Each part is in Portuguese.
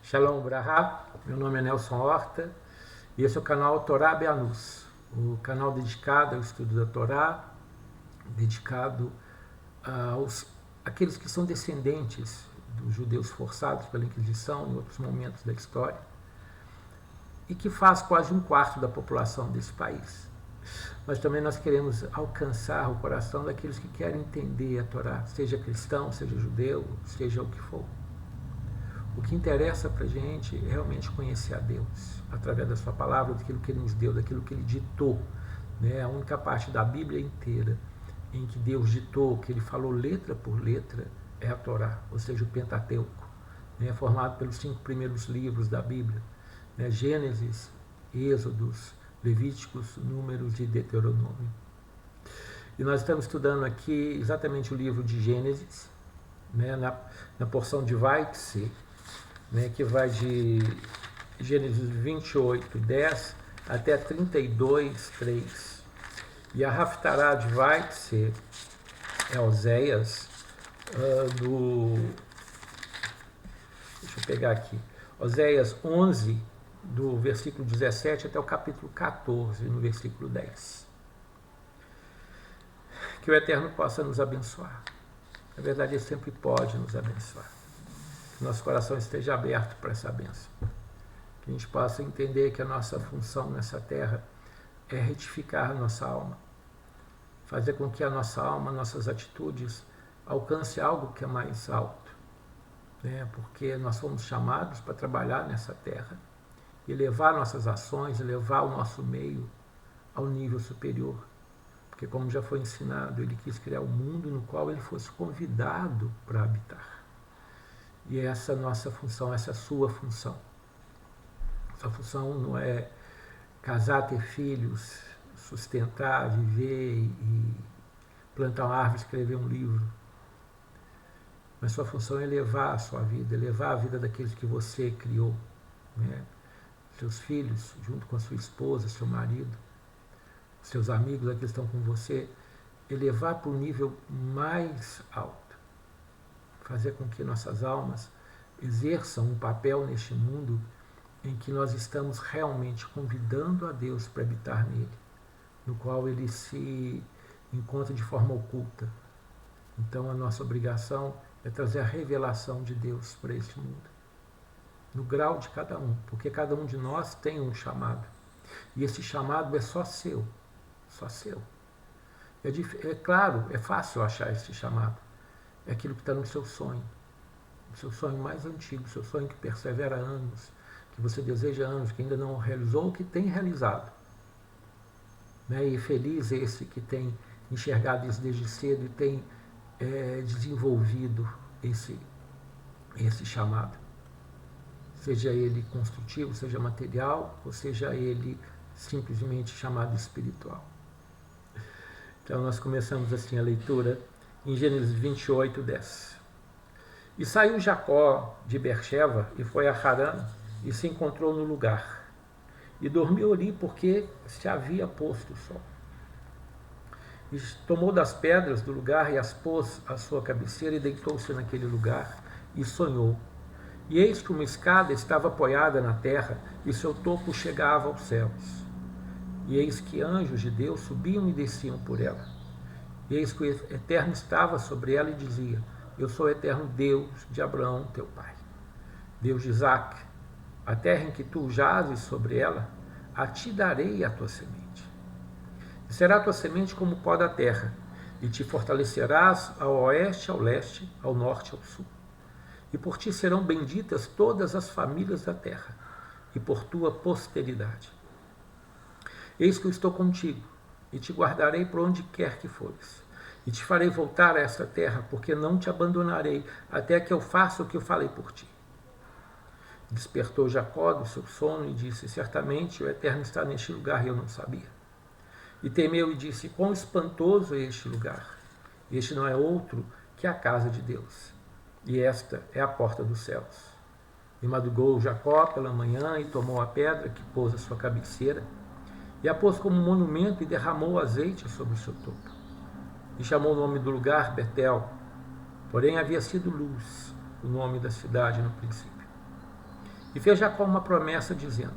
Shalom Brahá, meu nome é Nelson Horta e esse é o canal Torá Beanus, o canal dedicado ao estudo da Torá, dedicado àqueles que são descendentes dos judeus forçados pela Inquisição em outros momentos da história e que faz quase um quarto da população desse país. Mas também nós queremos alcançar o coração daqueles que querem entender a Torá, seja cristão, seja judeu, seja o que for. O que interessa para a gente é realmente conhecer a Deus, através da sua palavra, daquilo que Ele nos deu, daquilo que Ele ditou. Né? A única parte da Bíblia inteira em que Deus ditou, que Ele falou letra por letra, é a Torá, ou seja, o Pentateuco, né? Formado pelos 5 primeiros livros da Bíblia, né? Gênesis, Êxodos, Levíticos, Números e Deuteronômio. E nós estamos estudando aqui exatamente o livro de Gênesis, né? na porção de Vai-se, né, que vai de Gênesis 28, 10 até 32, 3. E a Haftará de Vai-se é Oséias, deixa eu pegar aqui, Oséias 11, do versículo 17 até o capítulo 14, no versículo 10. Que o Eterno possa nos abençoar. Na verdade, Ele sempre pode nos abençoar. Que nosso coração esteja aberto para essa bênção. Que a gente possa entender que a nossa função nessa terra é retificar a nossa alma. Fazer com que a nossa alma, nossas atitudes, alcance algo que é mais alto. Né? Porque nós fomos chamados para trabalhar nessa terra e levar nossas ações, levar o nosso meio ao nível superior. Porque, como já foi ensinado, Ele quis criar um mundo no qual Ele fosse convidado para habitar. E essa nossa função, essa sua função. Sua função não é casar, ter filhos, sustentar, viver e plantar uma árvore, escrever um livro. Mas sua função é levar a sua vida, levar a vida daqueles que você criou. Né? Seus filhos, junto com a sua esposa, seu marido, seus amigos, aqueles que estão com você, elevar para o nível mais alto. Fazer com que nossas almas exerçam um papel neste mundo em que nós estamos realmente convidando a Deus para habitar nele, no qual Ele se encontra de forma oculta. Então a nossa obrigação é trazer a revelação de Deus para este mundo, no grau de cada um, porque cada um de nós tem um chamado, e esse chamado é só seu, só seu. É claro, é fácil achar esse chamado. É aquilo que está no seu sonho, o seu sonho mais antigo, o seu sonho que persevera anos, que você deseja anos, que ainda não realizou ou que tem realizado. Né? E feliz esse que tem enxergado isso desde cedo e tem desenvolvido esse chamado. Seja ele construtivo, seja material, ou seja ele simplesmente chamado espiritual. Então nós começamos assim a leitura em Gênesis 28, 10. E saiu Jacó de Beersheba e foi a Harã e se encontrou no lugar. E dormiu ali porque se havia posto o sol. E tomou das pedras do lugar e as pôs à sua cabeceira e deitou-se naquele lugar e sonhou. E eis que uma escada estava apoiada na terra e seu topo chegava aos céus. E eis que anjos de Deus subiam e desciam por ela. E eis que o Eterno estava sobre ela e dizia: Eu sou o Eterno Deus de Abraão, teu pai, Deus de Isaque. A terra em que tu jazes sobre ela, a ti darei a tua semente. E será a tua semente como o pó da terra, e te fortalecerás ao oeste, ao leste, ao norte, ao sul. E por ti serão benditas todas as famílias da terra, e por tua posteridade. Eis que eu estou contigo, e te guardarei por onde quer que fores. E te farei voltar a esta terra, porque não te abandonarei, até que eu faça o que eu falei por ti. Despertou Jacó do seu sono e disse: Certamente o Eterno está neste lugar e eu não sabia. E temeu e disse: Quão espantoso é este lugar! Este não é outro que a casa de Deus, e esta é a porta dos céus. E madrugou Jacó pela manhã e tomou a pedra que pôs à sua cabeceira, e a pôs como monumento e derramou azeite sobre o seu topo. E chamou o nome do lugar Betel, porém havia sido Luz, o nome da cidade no princípio. E fez Jacó uma promessa dizendo: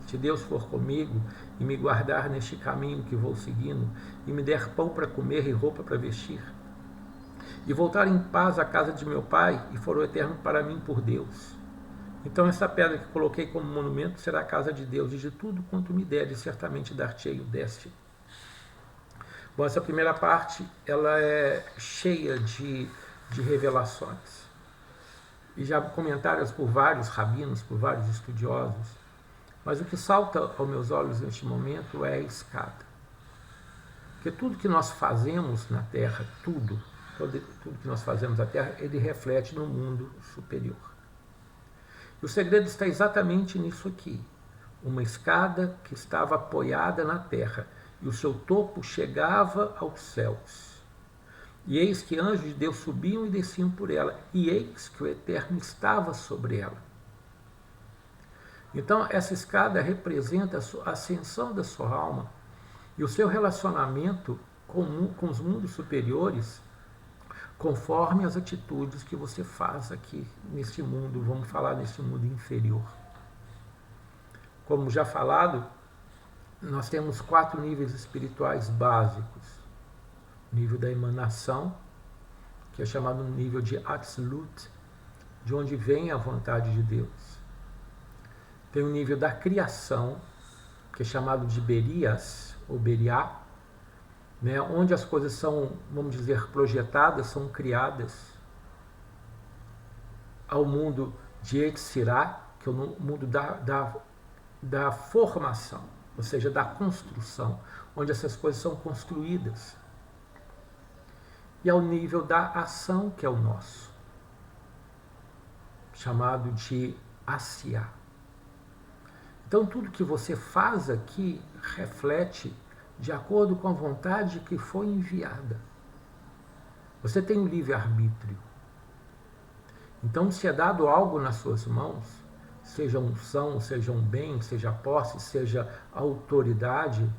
se Deus for comigo e me guardar neste caminho que vou seguindo, e me der pão para comer e roupa para vestir, e voltar em paz à casa de meu pai, e for o eterno para mim por Deus, então essa pedra que coloquei como monumento será a casa de Deus, e de tudo quanto me der, certamente dar-te-ei o deste. Bom, essa primeira parte ela é cheia de revelações, e já comentadas por vários rabinos, por vários estudiosos. Mas o que salta aos meus olhos neste momento é a escada. Porque tudo que nós fazemos na Terra, tudo que nós fazemos na Terra, ele reflete no mundo superior. E o segredo está exatamente nisso aqui. Uma escada que estava apoiada na terra, e o seu topo chegava aos céus. E eis que anjos de Deus subiam e desciam por ela, e eis que o Eterno estava sobre ela. Então, essa escada representa a ascensão da sua alma e o seu relacionamento com os mundos superiores, conforme as atitudes que você faz aqui neste mundo, vamos falar neste mundo inferior. Como já falado, nós temos 4 níveis espirituais básicos. O nível da emanação, que é chamado nível de Absolute, de onde vem a vontade de Deus. Tem o nível da criação, que é chamado de Berias, ou Beriá, né, onde as coisas são, vamos dizer, projetadas, são criadas, ao mundo de Yetzirá, que é o mundo da formação, ou seja, da construção, onde essas coisas são construídas. E ao nível da ação, que é o nosso, chamado de Asiá. Então, tudo que você faz aqui reflete de acordo com a vontade que foi enviada. Você tem um livre-arbítrio. Então, se é dado algo nas suas mãos, seja unção, seja um bem, seja posse, seja autoridade,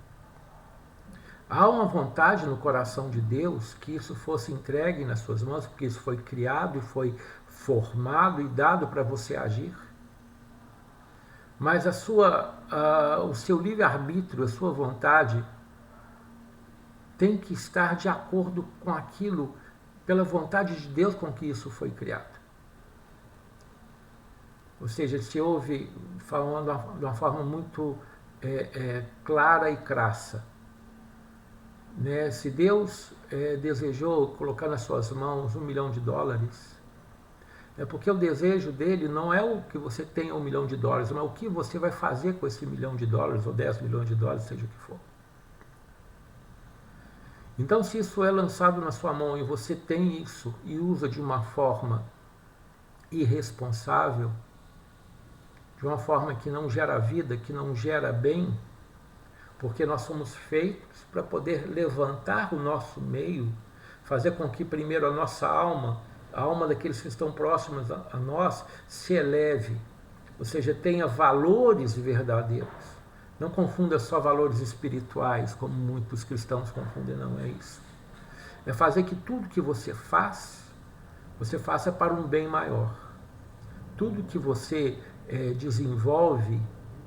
há uma vontade no coração de Deus que isso fosse entregue nas suas mãos, porque isso foi criado e foi formado e dado para você agir. Mas o seu livre-arbítrio, a sua vontade, tem que estar de acordo com aquilo, pela vontade de Deus com que isso foi criado. Ou seja, se ouve falando de uma forma muito clara e crassa. Né? Se Deus desejou colocar nas suas mãos $1 milhão, é porque o desejo dele não é o que você tenha $1 milhão, mas o que você vai fazer com esse $1 milhão ou $10 milhões, seja o que for. Então, se isso é lançado na sua mão e você tem isso e usa de uma forma irresponsável, de uma forma que não gera vida, que não gera bem, porque nós somos feitos para poder levantar o nosso meio, fazer com que primeiro a nossa alma, a alma daqueles que estão próximos a nós, se eleve, ou seja, tenha valores verdadeiros. Não confunda só valores espirituais, como muitos cristãos confundem, não é isso. É fazer que tudo que você faça para um bem maior. Tudo que você desenvolve,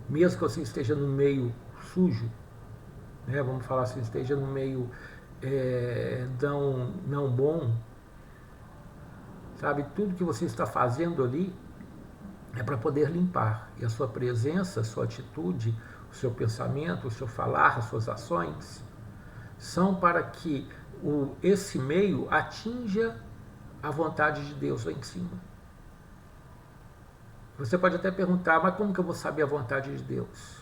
mesmo que você esteja no meio sujo, né, vamos falar assim, esteja no meio não bom, sabe, tudo que você está fazendo ali é para poder limpar. E a sua presença, a sua atitude, o seu pensamento, o seu falar, as suas ações, são para que esse meio atinja a vontade de Deus lá em cima. Você pode até perguntar, mas como que eu vou saber a vontade de Deus?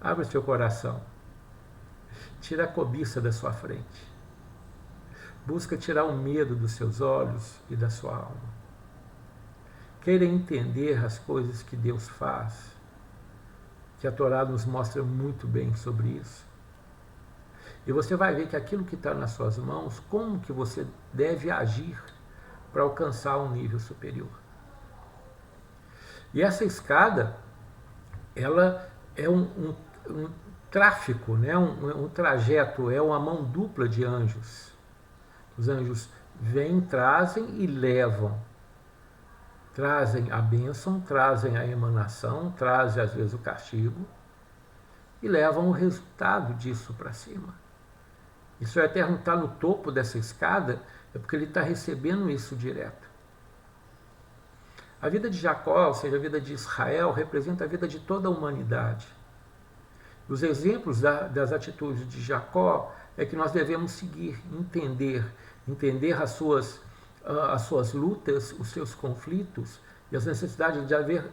Abre seu coração. Tira a cobiça da sua frente. Busca tirar o medo dos seus olhos e da sua alma. Queira entender as coisas que Deus faz, que a Torá nos mostra muito bem sobre isso. E você vai ver que aquilo que está nas suas mãos, como que você deve agir para alcançar um nível superior. E essa escada, ela é um tráfico, né? um trajeto, é uma mão dupla de anjos. Os anjos vêm, trazem e levam. trazem a bênção, trazem a emanação, trazem às vezes o castigo e levam o resultado disso para cima. E se o Eterno está no topo dessa escada, é porque ele está recebendo isso direto. A vida de Jacó, ou seja, a vida de Israel, representa a vida de toda a humanidade. Os exemplos das atitudes de Jacó é que nós devemos seguir, entender as suas lutas, os seus conflitos e as necessidades de haver,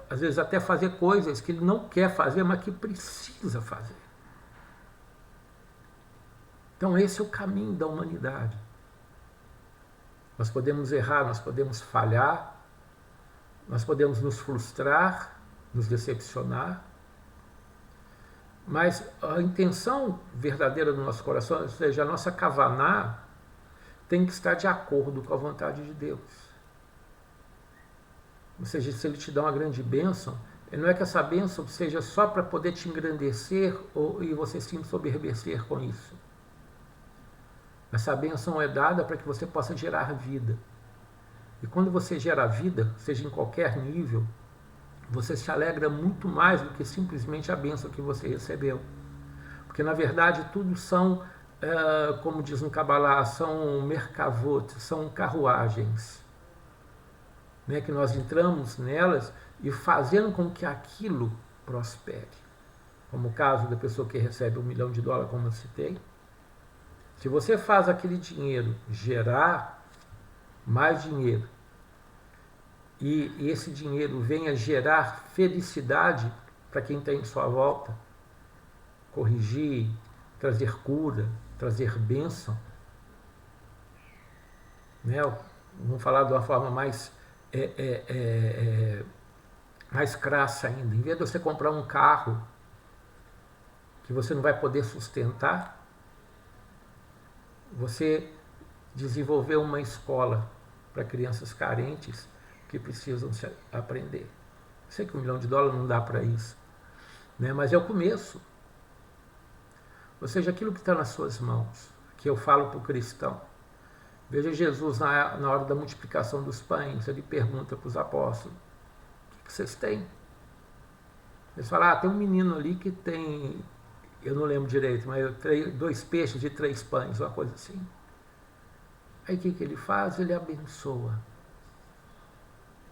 às vezes até fazer coisas que ele não quer fazer, mas que precisa fazer. Então esse é o caminho da humanidade. Nós podemos errar, nós podemos falhar, nós podemos nos frustrar, nos decepcionar, mas a intenção verdadeira do nosso coração, ou seja, a nossa kavaná, tem que estar de acordo com a vontade de Deus. Ou seja, se Ele te dá uma grande bênção, não é que essa bênção seja só para poder te engrandecer e você se ensoberbecer com isso. Essa bênção é dada para que você possa gerar vida. E quando você gera vida, seja em qualquer nível, você se alegra muito mais do que simplesmente a bênção que você recebeu. Porque, na verdade, tudo são, como diz no Kabbalah, são merkavot, são carruagens, né, que nós entramos nelas e fazendo com que aquilo prospere. Como o caso da pessoa que recebe $1 milhão, como eu citei. Se você faz aquele dinheiro gerar mais dinheiro, e esse dinheiro venha gerar felicidade para quem está em sua volta, corrigir, trazer cura, trazer bênção, né? Vamos falar de uma forma mais crassa ainda. Em vez de você comprar um carro que você não vai poder sustentar, você desenvolver uma escola para crianças carentes que precisam aprender. Sei que $1 milhão não dá para isso, né? Mas é o começo. Ou seja, aquilo que está nas suas mãos, que eu falo para o cristão. Veja Jesus na hora da multiplicação dos pães, ele pergunta para os apóstolos: o que vocês têm? Eles falam: tem um menino ali que tem, eu não lembro direito, mas 2 peixes e 3 pães, uma coisa assim. Aí o que ele faz? Ele abençoa.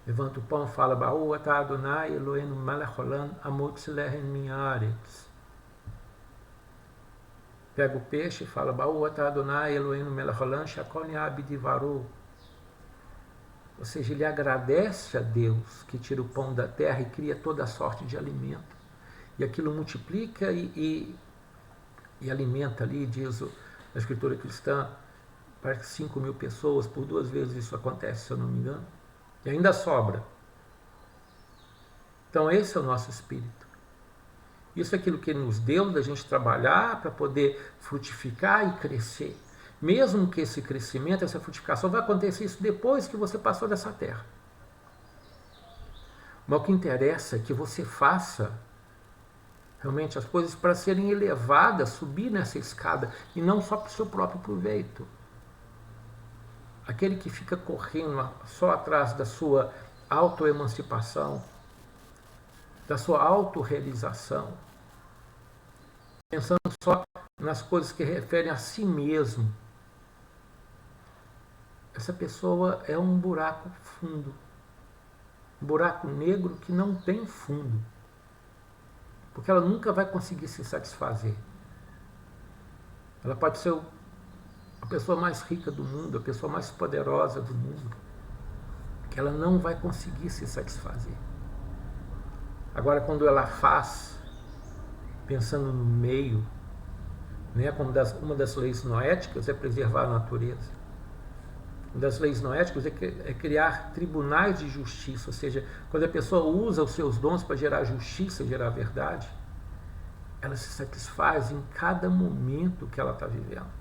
Levanta o pão e fala: Baú atah Adonai Eloheinu melech haolam amotz lehen min haaretz. Pega o peixe e fala: Baú atah Adonai Eloheinu melech haolam shakol ni'ah b'divaru. Ou seja, ele agradece a Deus que tira o pão da terra e cria toda a sorte de alimento. E aquilo multiplica e alimenta ali, diz a Escritura cristã, para 5.000 pessoas, por 2 vezes isso acontece, se eu não me engano. E ainda sobra. Então esse é o nosso espírito. Isso é aquilo que Ele nos deu, da gente trabalhar para poder frutificar e crescer. Mesmo que esse crescimento, essa frutificação vai acontecer isso depois que você passou dessa terra. Mas o que interessa é que você faça realmente as coisas para serem elevadas, subir nessa escada, e não só para o seu próprio proveito. Aquele que fica correndo só atrás da sua autoemancipação, da sua autorrealização, pensando só nas coisas que referem a si mesmo, essa pessoa é um buraco fundo, um buraco negro que não tem fundo, porque ela nunca vai conseguir se satisfazer. Ela pode ser a pessoa mais rica do mundo, a pessoa mais poderosa do mundo, que ela não vai conseguir se satisfazer. Agora, quando ela faz, pensando no meio, né, como uma das leis noéticas é preservar a natureza. Uma das leis noéticas é criar tribunais de justiça, ou seja, quando a pessoa usa os seus dons para gerar justiça, gerar verdade, ela se satisfaz em cada momento que ela está vivendo.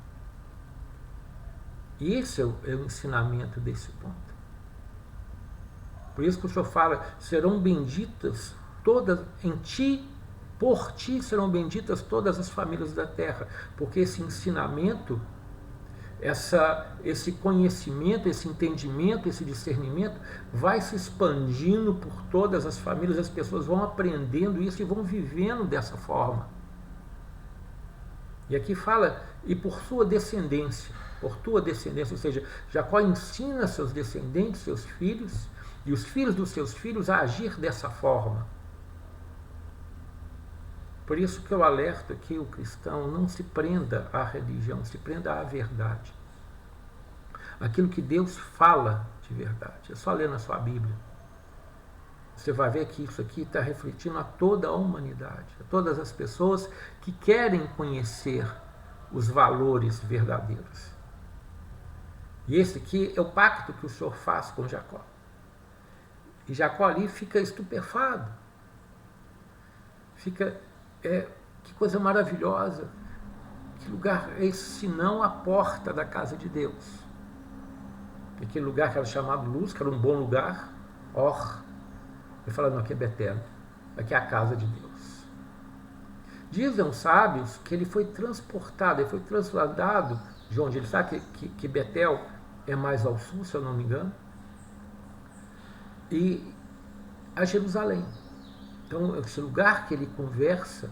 E esse é o ensinamento desse ponto. Por isso que o Senhor fala: serão benditas todas em ti, por ti serão benditas todas as famílias da terra, porque esse ensinamento esse conhecimento, esse entendimento, esse discernimento vai se expandindo por todas as famílias, as pessoas vão aprendendo isso e vão vivendo dessa forma. E aqui fala, e por sua descendência, ou seja, Jacó ensina seus descendentes, seus filhos, e os filhos dos seus filhos a agir dessa forma. Por isso que eu alerto aqui o cristão, não se prenda à religião, se prenda à verdade. Aquilo que Deus fala de verdade. É só ler na sua Bíblia. Você vai ver que isso aqui está refletindo a toda a humanidade, a todas as pessoas que querem conhecer os valores verdadeiros. E esse aqui é o pacto que o Senhor faz com Jacó. E Jacó ali fica estupefado. Que coisa maravilhosa. Que lugar é esse, senão a porta da casa de Deus? Aquele lugar que era chamado Luz, que era um bom lugar, ele fala, não, aqui é Betel, aqui é a casa de Deus. Dizem os sábios que ele foi transportado, ele foi trasladado de onde ele sabe que Betel é mais ao sul, se eu não me engano, e a Jerusalém. Então, esse lugar que ele conversa,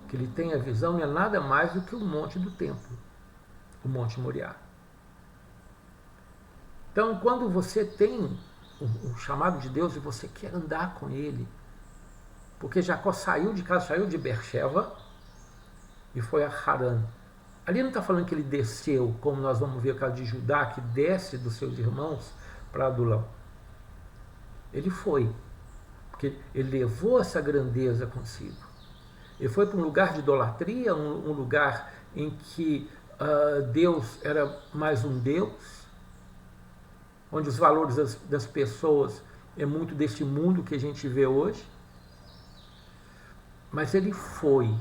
que ele tem a visão, não é nada mais do que o monte do templo, o Monte Moriá. Então, quando você tem o chamado de Deus e você quer andar com ele, porque Jacó saiu de casa, saiu de Beersheba e foi a Harã. Ali não está falando que ele desceu, como nós vamos ver o caso de Judá, que desce dos seus irmãos para Adulão. Ele foi, porque ele levou essa grandeza consigo. Ele foi para um lugar de idolatria, um lugar em que Deus era mais um Deus, onde os valores das pessoas é muito deste mundo que a gente vê hoje. Mas ele foi,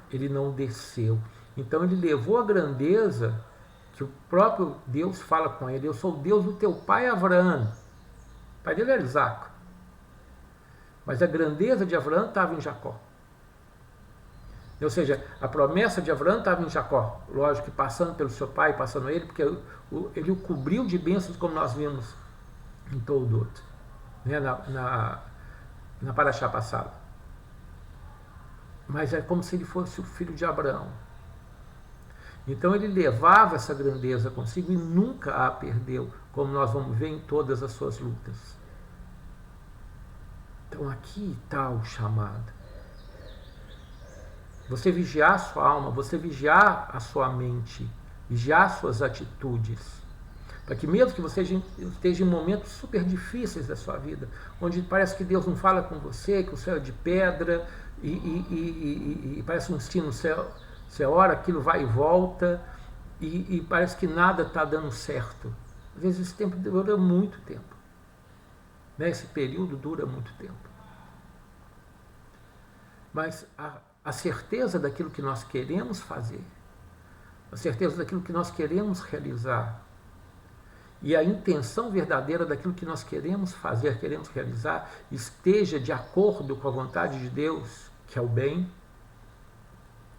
ele não desceu. Então ele levou a grandeza que o próprio Deus fala com ele. Eu sou o Deus do teu pai Abraão. O pai dele era Isaac. Mas a grandeza de Abraão estava em Jacó. Ou seja, a promessa de Abraão estava em Jacó. Lógico que passando pelo seu pai, passando ele, porque ele o cobriu de bênçãos, como nós vimos em Toldot, né, na Paraxá passada. Mas é como se ele fosse o filho de Abraão. Então ele levava essa grandeza consigo e nunca a perdeu, como nós vamos ver em todas as suas lutas. Então aqui está o chamado. Você vigiar a sua alma, você vigiar a sua mente, vigiar suas atitudes, para que mesmo que você esteja em momentos super difíceis da sua vida, onde parece que Deus não fala com você, que o céu é de pedra e parece um sino, você ora, aquilo vai e volta e parece que nada está dando certo. Às vezes esse tempo dura muito tempo, né? Esse período dura muito tempo. Mas a certeza daquilo que nós queremos fazer, a certeza daquilo que nós queremos realizar e a intenção verdadeira daquilo que nós queremos fazer, queremos realizar, esteja de acordo com a vontade de Deus, que é o bem,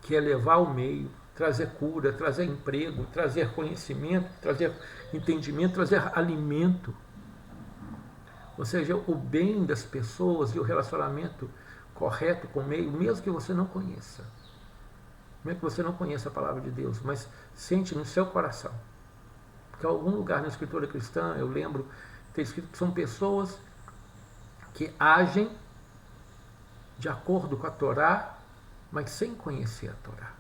que é levar o meio, trazer cura, trazer emprego, trazer conhecimento, trazer entendimento, trazer alimento. Ou seja, o bem das pessoas e o relacionamento correto com o meio, mesmo que você não conheça. Mesmo que você não conheça a palavra de Deus, mas sente no seu coração. Porque em algum lugar na escritura cristã, eu lembro, tem escrito que são pessoas que agem de acordo com a Torá, mas sem conhecer a Torá.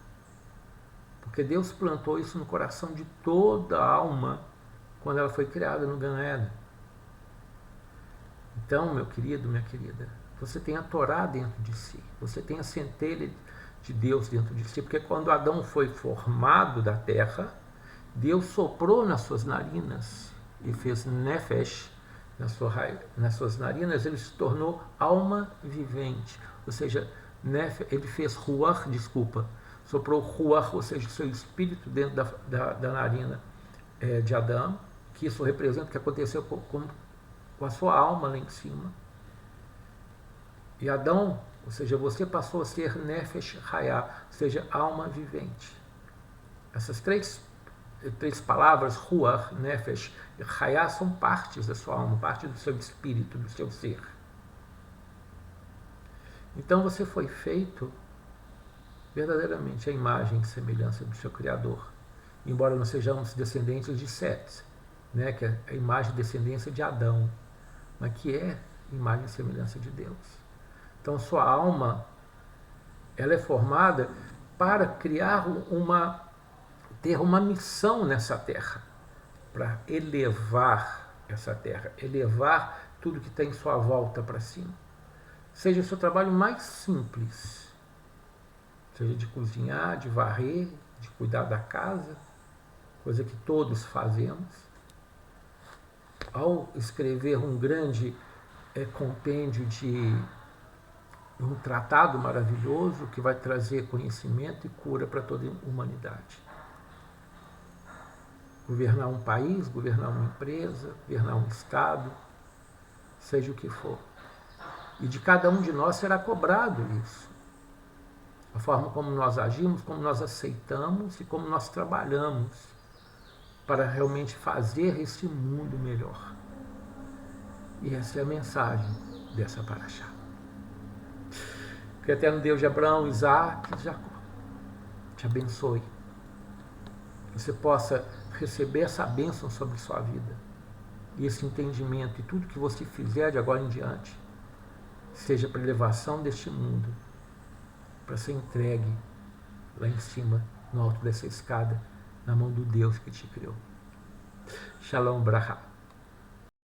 Porque Deus plantou isso no coração de toda a alma quando ela foi criada no Gan Eden. Então, meu querido, minha querida, você tem a Torá dentro de si, você tem a centelha de Deus dentro de si, porque quando Adão foi formado da terra, Deus soprou nas suas narinas e fez nefesh nas suas narinas, ele se tornou alma vivente, ou seja, ele fez ruach, soprou ruach, ou seja, o seu espírito dentro da narina de Adão, que isso representa o que aconteceu com a sua alma lá em cima. E Adão, ou seja, você passou a ser nefesh hayah, ou seja, alma vivente. Essas três 3 palavras, Ruach, Nefesh e Hayah, são partes da sua alma, parte do seu espírito, do seu ser. Então você foi feito verdadeiramente a imagem e semelhança do seu Criador. Embora não sejamos descendentes de Sete, que é a imagem e descendência de Adão, mas que é imagem e semelhança de Deus. Então sua alma, ela é formada para criar ter uma missão nessa terra, para elevar essa terra, elevar tudo que está em sua volta para cima. Seja o seu trabalho mais simples, seja de cozinhar, de varrer, de cuidar da casa, coisa que todos fazemos. Ao escrever um grande compêndio de um tratado maravilhoso que vai trazer conhecimento e cura para toda a humanidade. Governar um país, governar uma empresa, governar um estado, seja o que for. E de cada um de nós será cobrado isso. A forma como nós agimos, como nós aceitamos e como nós trabalhamos para realmente fazer este mundo melhor. E essa é a mensagem dessa paraxá. Que o eterno Deus de Abraão, Isaac e Jacó te abençoe. Que você possa receber essa bênção sobre sua vida. E esse entendimento e tudo que você fizer de agora em diante seja para a elevação deste mundo, para ser entregue lá em cima, no alto dessa escada, na mão do Deus que te criou. Shalom Bracha.